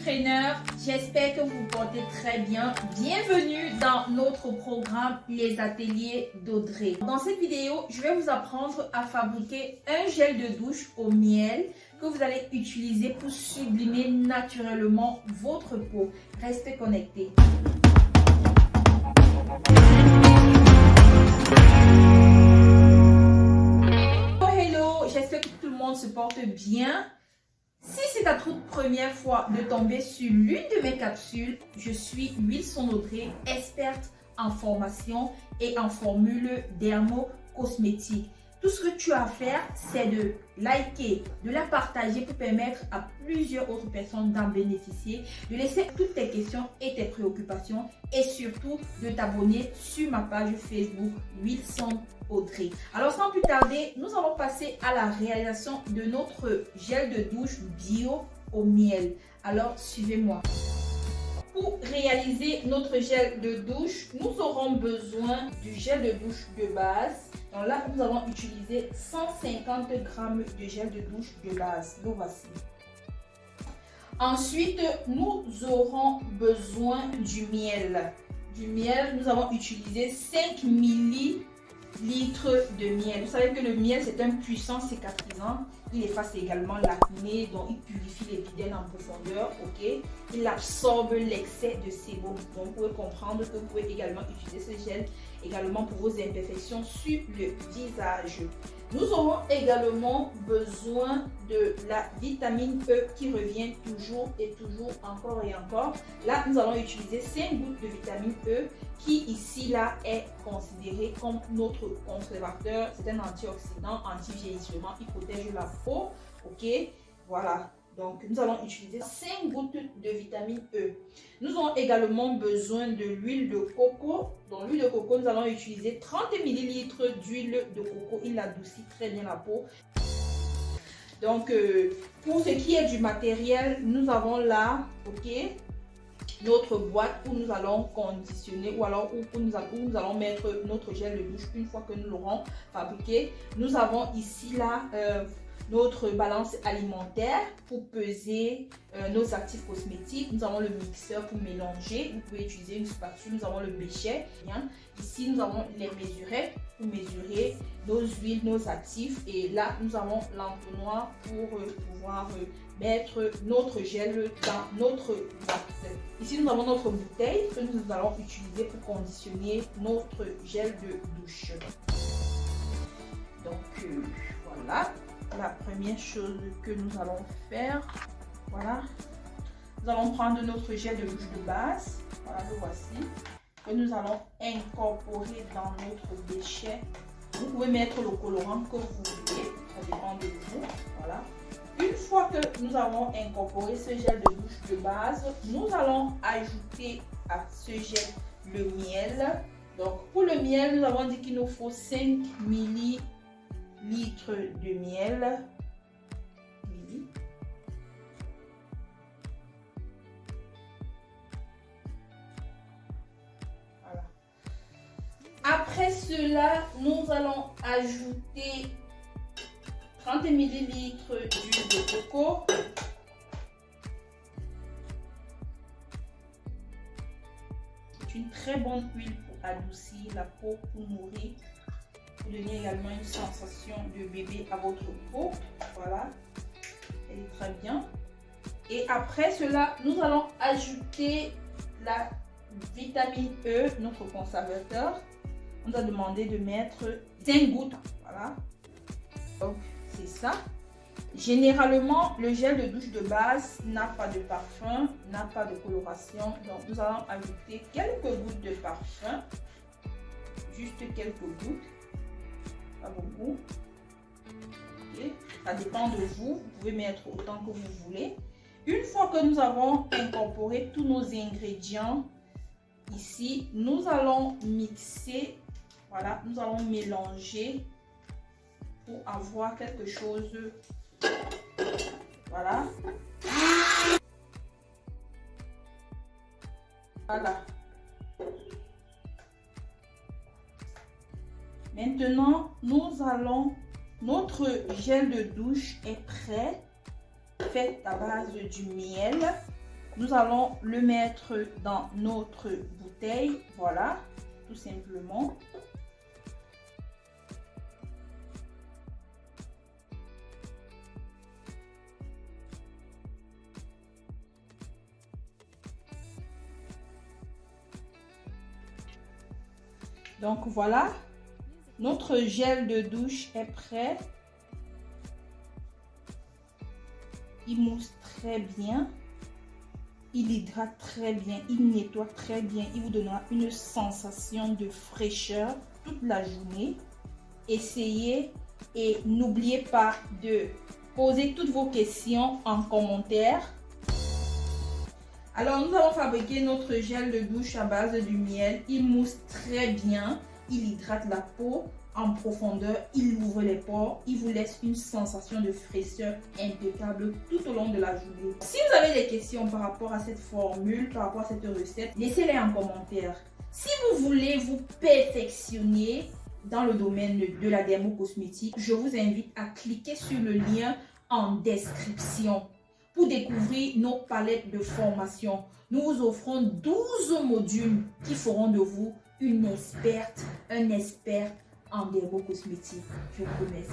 trainer, j'espère que vous vous portez très bien. Bienvenue dans notre programme Les Ateliers d'Audrey. Dans cette vidéo, je vais vous apprendre à fabriquer un gel de douche au miel que vous allez utiliser pour sublimer naturellement votre peau. Restez connectés. Hello, j'espère que tout le monde se porte bien. Si c'est ta toute première fois de tomber sur l'une de mes capsules, je suis Wilson Audrey, experte en formation et en formule dermo-cosmétique. Tout ce que tu as à faire, c'est de liker, de la partager pour permettre à plusieurs autres personnes d'en bénéficier, de laisser toutes tes questions et tes préoccupations et surtout de t'abonner sur ma page Facebook Wilson Audrey. Alors sans plus tarder, nous allons passer à la réalisation de notre gel de douche bio au miel. Alors suivez-moi. Pour réaliser notre gel de douche, nous aurons besoin du gel de douche de base. Donc là, nous allons utiliser 150 g de gel de douche de base. Le voici. Ensuite, nous aurons besoin du miel. Nous allons utiliser 5 ml de miel. Vous savez que le miel, c'est un puissant cicatrisant. Il efface également l'acné, donc il purifie l'épiderme en profondeur, ok? Il absorbe l'excès de sébum. Donc vous pouvez comprendre que vous pouvez également utiliser ce gel également pour vos imperfections sur le visage. Nous aurons également besoin de la vitamine E qui revient toujours et toujours, encore et encore. Là, nous allons utiliser 5 gouttes de vitamine E qui ici là est considéré comme notre conservateur. C'est un antioxydant, anti-vieillissement, il protège la peau. Ok, voilà. Donc, nous allons utiliser 5 gouttes de vitamine E. Nous aurons également besoin de l'huile de coco. Dans l'huile de coco, nous allons utiliser 30 ml d'huile de coco. Il adoucit très bien la peau. Donc, pour ce qui est du matériel, nous avons là, ok, notre boîte où nous allons conditionner ou alors où nous allons mettre notre gel de douche une fois que nous l'aurons fabriqué. Nous avons ici là notre balance alimentaire pour peser nos actifs cosmétiques. Nous avons le mixeur pour mélanger. Vous pouvez utiliser une spatule. Nous avons le béchet. Bien. Ici, nous avons les mesurettes pour mesurer nos huiles, nos actifs. Et là, nous avons l'entonnoir pour pouvoir mettre notre gel dans notre boîte. Ici, nous avons notre bouteille que nous allons utiliser pour conditionner notre gel de douche. Donc, voilà. La première chose que nous allons faire, voilà, nous allons prendre notre gel de douche de base, voilà, le voici, que nous allons incorporer dans notre déchet. Vous pouvez mettre le colorant que vous voulez, ça dépend de vous, voilà. Une fois que nous avons incorporé ce gel de douche de base, nous allons ajouter à ce gel le miel. Donc pour le miel, nous avons dit qu'il nous faut 5 ml de miel. Voilà. Après cela, nous allons ajouter 30 ml d'huile de coco. C'est une très bonne huile pour adoucir la peau, pour nourrir, pour donner également une sensation de bébé à votre peau. Voilà, elle est très bien. Et après cela, nous allons ajouter la vitamine E, notre conservateur. On nous a demandé de mettre 5 gouttes. Voilà. Donc, c'est ça. Généralement, le gel de douche de base n'a pas de parfum, n'a pas de coloration. Donc, nous allons ajouter quelques gouttes de parfum. Juste quelques gouttes. Pas beaucoup. Okay. Ça dépend de vous. Vous pouvez mettre autant que vous voulez. Une fois que nous avons incorporé tous nos ingrédients ici, nous allons mixer. Voilà, nous allons mélanger pour avoir quelque chose. Voilà. Voilà. Maintenant, notre gel de douche est prêt, fait à base du miel. Nous allons le mettre dans notre bouteille. Voilà, tout simplement. Donc voilà, notre gel de douche est prêt. Il mousse très bien, il hydrate très bien, il nettoie très bien. Il vous donnera une sensation de fraîcheur toute la journée. Essayez et n'oubliez pas de poser toutes vos questions en commentaire. Alors, nous allons fabriquer notre gel de douche à base du miel. Il mousse très bien. Il hydrate la peau en profondeur. Il ouvre les pores. Il vous laisse une sensation de fraîcheur impeccable tout au long de la journée. Si vous avez des questions par rapport à cette formule, par rapport à cette recette, laissez-les en commentaire. Si vous voulez vous perfectionner dans le domaine de la dermocosmétique, je vous invite à cliquer sur le lien en description pour découvrir nos palettes de formation. Nous vous offrons 12 modules qui feront de vous une experte, un expert en dermocosmétique. Je vous remercie.